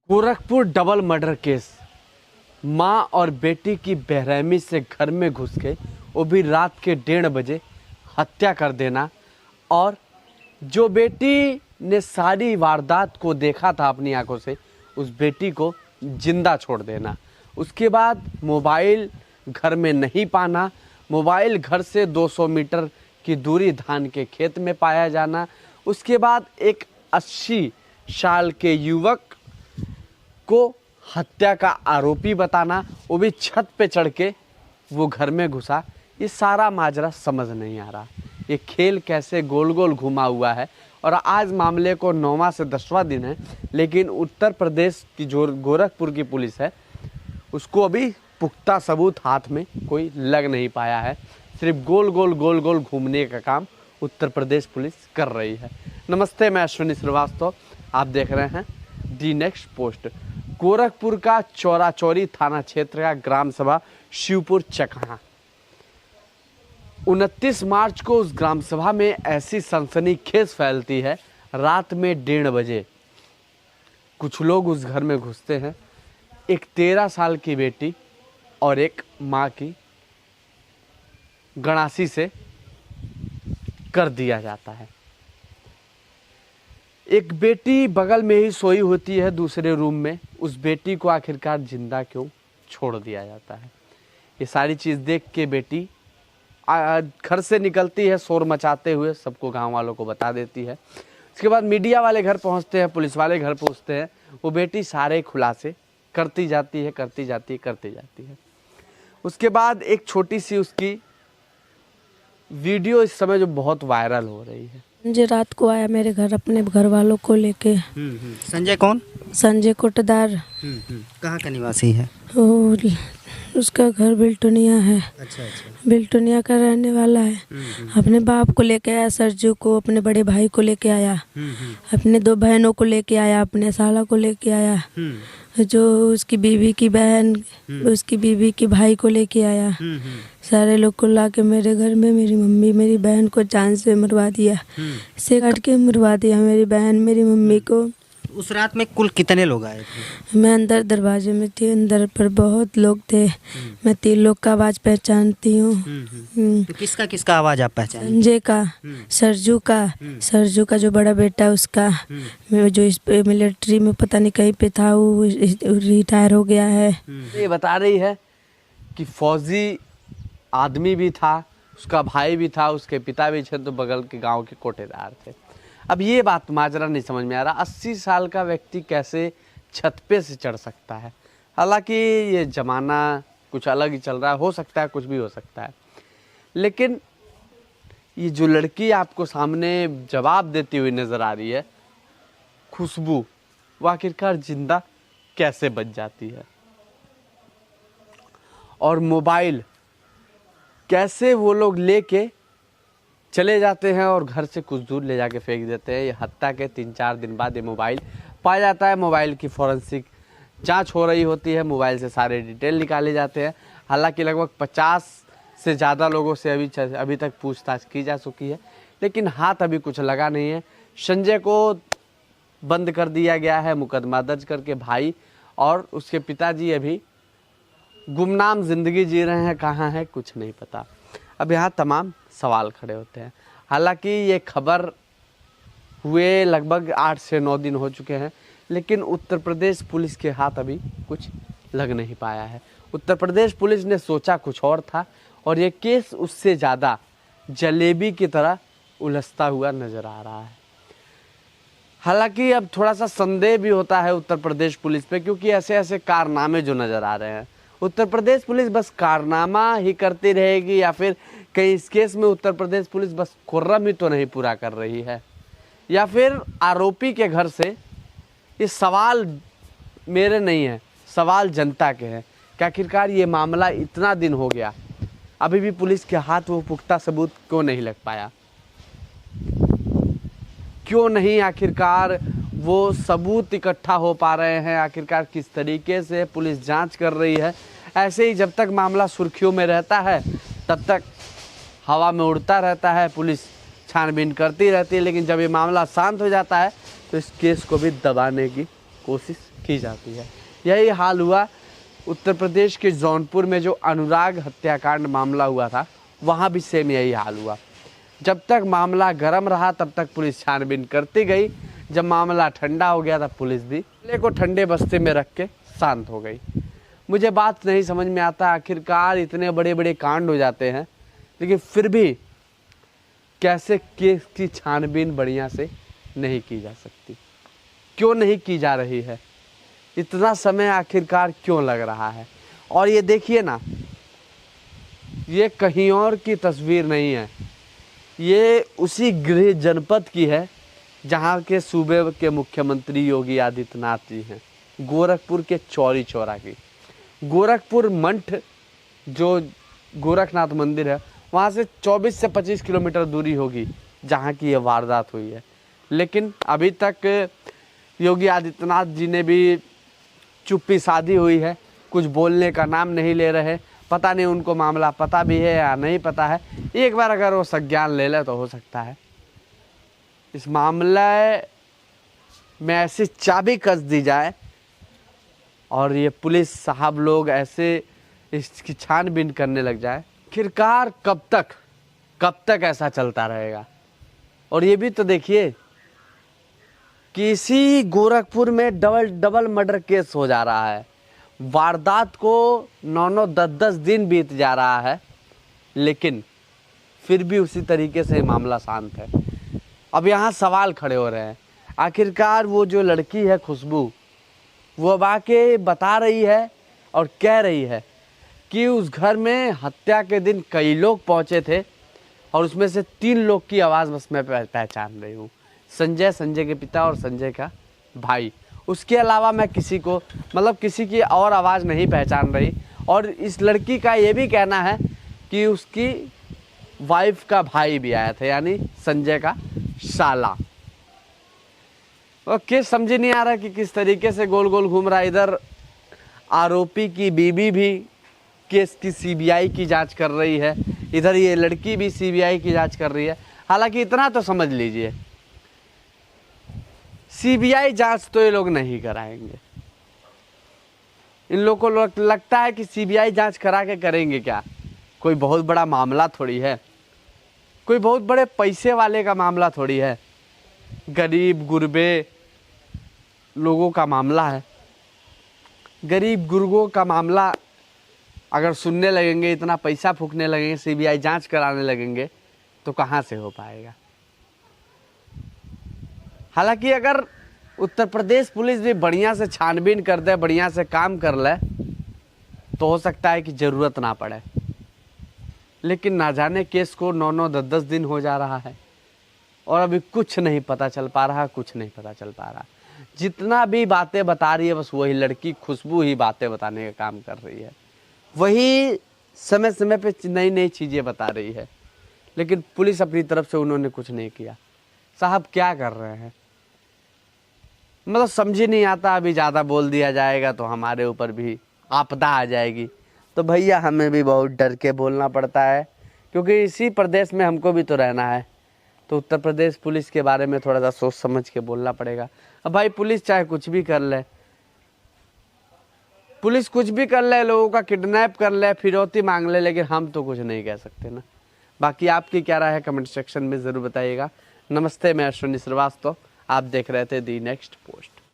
Gorakhpur double murder case. माँ और बेटी की बेरहमी से घर में घुस के वो भी रात के 1:30 बजे हत्या कर देना, और जो बेटी ने सारी वारदात को देखा था अपनी आंखों से, उस बेटी को जिंदा छोड़ देना। उसके बाद मोबाइल घर में नहीं पाना, मोबाइल घर से 200 मीटर की दूरी धान के खेत में पाया जाना। उसके बाद एक 80 साल के युवक को हत्या का आरोपी बताना, वो भी छत पे चढ़ के वो घर में घुसा। ये सारा माजरा समझ नहीं आ रहा, ये खेल कैसे गोल गोल घुमा हुआ है। और आज मामले को 9वां से 10वां दिन है, लेकिन उत्तर प्रदेश की जो गोरखपुर की पुलिस है उसको अभी पुख्ता सबूत हाथ में कोई लग नहीं पाया है। सिर्फ गोल गोल घूमने का काम उत्तर प्रदेश पुलिस कर रही है। नमस्ते, मैं अश्विनी श्रीवास्तव, आप देख रहे हैं दी नेक्स्ट पोस्ट। गोरखपुर का चौरा चौरी थाना क्षेत्र का ग्राम सभा शिवपुर चकहा। 29 मार्च को उस ग्राम सभा में ऐसी सनसनीखेज फैलती है। रात में 1:30 बजे कुछ लोग उस घर में घुसते हैं। एक 13 साल की बेटी और एक माँ की गणासी से कर दिया जाता है। एक बेटी बगल में ही सोई होती है दूसरे रूम में, उस बेटी को आखिरकार जिंदा क्यों छोड़ दिया जाता है। ये सारी चीज़ देख के बेटी घर से निकलती है शोर मचाते हुए, सबको गांव वालों को बता देती है। उसके बाद मीडिया वाले घर पहुंचते हैं, पुलिस वाले घर पहुंचते हैं। वो बेटी सारे खुलासे करती जाती है। उसके बाद एक छोटी सी उसकी वीडियो इस समय जो बहुत वायरल हो रही है। संजय रात को आया मेरे घर अपने घर वालों को लेके। संजय कौन? संजय कोटदार। कहाँ का निवासी है? और उसका घर बिल्टोनिया है। अच्छा। बिल्टोनिया का रहने वाला है। अपने बाप को लेके आया, सरजू को, अपने बड़े भाई को लेके आया, अपने 2 बहनों को लेके आया, अपने साला को लेके आया, जो उसकी बीवी की बहन, उसकी बीवी के भाई को लेके आया। सारे लोग को ला के मेरे घर में मेरी मम्मी मेरी बहन को जान से मरवा दिया, से काट के मरवा दिया मेरी बहन मेरी मम्मी को। उस रात में कुल कितने लोग आए थे? मैं अंदर दरवाजे में थी, अंदर पर बहुत लोग थे। मैं 3 लोग का आवाज़ पहचानती हूँ। तो किसका आवाज़ आप पहचाने? संजय का, सरजू का जो बड़ा बेटा उसका, जो इस पे मिलिट्री में पता नहीं कहीं पे था, वो रिटायर हो गया है। ये बता रही है कि फौजी आदमी भी था, उसका भाई भी था, उसके पिता भी थे, तो बगल के गांव के कोटेदार थे। अब ये बात माजरा नहीं समझ में आ रहा, 80 साल का व्यक्ति कैसे छत पे से चढ़ सकता है। हालांकि ये ज़माना कुछ अलग ही चल रहा है, हो सकता है कुछ भी हो सकता है, लेकिन ये जो लड़की आपको सामने जवाब देती हुई नज़र आ रही है, खुशबू, वो आखिरकार जिंदा कैसे बच जाती है। और मोबाइल कैसे वो लोग लेके चले जाते हैं और घर से कुछ दूर ले जाके फेंक देते हैं। ये हत्या के 3-4 दिन बाद ये मोबाइल पाया जाता है। मोबाइल की फॉरेंसिक जांच हो रही होती है, मोबाइल से सारे डिटेल निकाले जाते हैं। हालांकि लगभग 50 से ज़्यादा लोगों से अभी तक पूछताछ की जा चुकी है, लेकिन हाथ अभी कुछ लगा नहीं है। संजय को बंद कर दिया गया है मुकदमा दर्ज करके। भाई और उसके पिताजी अभी गुमनाम ज़िंदगी जी रहे हैं, कहाँ हैं कुछ नहीं पता। अब यहाँ तमाम सवाल खड़े होते हैं। हालांकि ये खबर हुए लगभग 8 से 9 दिन हो चुके हैं, लेकिन उत्तर प्रदेश पुलिस के हाथ अभी कुछ लग नहीं पाया है। उत्तर प्रदेश पुलिस ने सोचा कुछ और था, और ये केस उससे ज़्यादा जलेबी की तरह उलझता हुआ नज़र आ रहा है। हालांकि अब थोड़ा सा संदेह भी होता है उत्तर प्रदेश पुलिस पे, क्योंकि ऐसे ऐसे कारनामे जो नज़र आ रहे हैं, उत्तर प्रदेश पुलिस बस कारनामा ही करती रहेगी, या फिर कहीं इस केस में उत्तर प्रदेश पुलिस बस खुर्रम ही तो नहीं पूरा कर रही है, या फिर आरोपी के घर से। ये सवाल मेरे नहीं है, सवाल जनता के हैं कि आखिरकार ये मामला इतना दिन हो गया, अभी भी पुलिस के हाथ वो पुख्ता सबूत क्यों नहीं लग पाया, क्यों नहीं आखिरकार वो सबूत इकट्ठा हो पा रहे हैं, आखिरकार किस तरीके से पुलिस जांच कर रही है। ऐसे ही जब तक मामला सुर्खियों में रहता है तब तक हवा में उड़ता रहता है, पुलिस छानबीन करती रहती है, लेकिन जब ये मामला शांत हो जाता है तो इस केस को भी दबाने की कोशिश की जाती है। यही हाल हुआ उत्तर प्रदेश के जौनपुर में जो अनुराग हत्याकांड मामला हुआ था, वहाँ भी सेम यही हाल हुआ। जब तक मामला गर्म रहा तब तक पुलिस छानबीन करती गई। जब मामला ठंडा हो गया तब पुलिस भी मामले को ठंडे बस्ते में रख के शांत हो गई। मुझे बात नहीं समझ में आता, आखिरकार इतने बड़े बड़े कांड हो जाते हैं लेकिन फिर भी कैसे केस की छानबीन बढ़िया से नहीं की जा सकती, क्यों नहीं की जा रही है, इतना समय आखिरकार क्यों लग रहा है। और ये देखिए ना, ये कहीं और की तस्वीर नहीं है, ये उसी गृह जनपद की है जहाँ के सूबे के मुख्यमंत्री योगी आदित्यनाथ जी हैं, गोरखपुर के चौरी चौरा की। गोरखपुर मंठ जो गोरखनाथ मंदिर है, वहाँ से 24 से 25 किलोमीटर दूरी होगी जहाँ की ये वारदात हुई है। लेकिन अभी तक योगी आदित्यनाथ जी ने भी चुप्पी साधी हुई है, कुछ बोलने का नाम नहीं ले रहे। पता नहीं उनको मामला पता भी है या नहीं पता है। एक बार अगर वो संज्ञान ले ले तो हो सकता है इस मामले में ऐसी चाबी कस दी जाए और ये पुलिस साहब लोग ऐसे इसकी छानबीन करने लग जाए। आखिरकार कब तक ऐसा चलता रहेगा। और ये भी तो देखिए कि इसी गोरखपुर में डबल मर्डर केस हो जा रहा है। वारदात को 9-9 10-10 दिन बीत जा रहा है लेकिन फिर भी उसी तरीके से मामला शांत है। अब यहाँ सवाल खड़े हो रहे हैं, आखिरकार वो जो लड़की है खुशबू, वो अब आके बता रही है और कह रही है कि उस घर में हत्या के दिन कई लोग पहुँचे थे और उसमें से 3 लोग की आवाज़ बस मैं पहचान रही हूँ, संजय के पिता और संजय का भाई। उसके अलावा मैं किसी की और आवाज़ नहीं पहचान रही। और इस लड़की का ये भी कहना है कि उसकी वाइफ का भाई भी आया था, यानी संजय का साला। और केस समझ नहीं आ रहा कि किस तरीके से गोल गोल घूम रहा है। इधर आरोपी की बीवी भी केस की सीबीआई की जांच कर रही है, इधर ये लड़की भी सीबीआई की जांच कर रही है। हालांकि इतना तो समझ लीजिए, सीबीआई जांच तो ये लोग नहीं कराएंगे। इन लोगों को लगता है कि सीबीआई जांच करा के करेंगे क्या, कोई बहुत बड़ा मामला थोड़ी है, कोई बहुत बड़े पैसे वाले का मामला थोड़ी है, गरीब गुरबे लोगों का मामला है। गरीब गुरबों का मामला अगर सुनने लगेंगे, इतना पैसा फूकने लगेंगे, सीबीआई जांच कराने लगेंगे तो कहाँ से हो पाएगा। हालांकि अगर उत्तर प्रदेश पुलिस भी बढ़िया से छानबीन कर दे, बढ़िया से काम कर ले तो हो सकता है कि ज़रूरत ना पड़े। लेकिन ना जाने केस को 9-9 10-10 दिन हो जा रहा है और अभी कुछ नहीं पता चल पा रहा। जितना भी बातें बता रही है बस वही लड़की खुशबू ही बातें बताने का काम कर रही है, वही समय समय पे नई नई चीज़ें बता रही है। लेकिन पुलिस अपनी तरफ से उन्होंने कुछ नहीं किया। साहब क्या कर रहे हैं, मतलब समझ ही नहीं आता। अभी ज़्यादा बोल दिया जाएगा तो हमारे ऊपर भी आपदा आ जाएगी। तो भैया हमें भी बहुत डर के बोलना पड़ता है क्योंकि इसी प्रदेश में हमको भी तो रहना है। तो उत्तर प्रदेश पुलिस के बारे में थोड़ा सा सोच समझ के बोलना पड़ेगा। अब भाई पुलिस चाहे कुछ भी कर ले, पुलिस कुछ भी कर ले, लोगों का किडनैप कर ले, फिरौती मांग ले, लेकिन हम तो कुछ नहीं कह सकते ना। बाकी आपकी क्या राय है कमेंट सेक्शन में ज़रूर बताइएगा। नमस्ते, मैं अश्विनी श्रीवास्तव, आप देख रहे थे दी नेक्स्ट पोस्ट।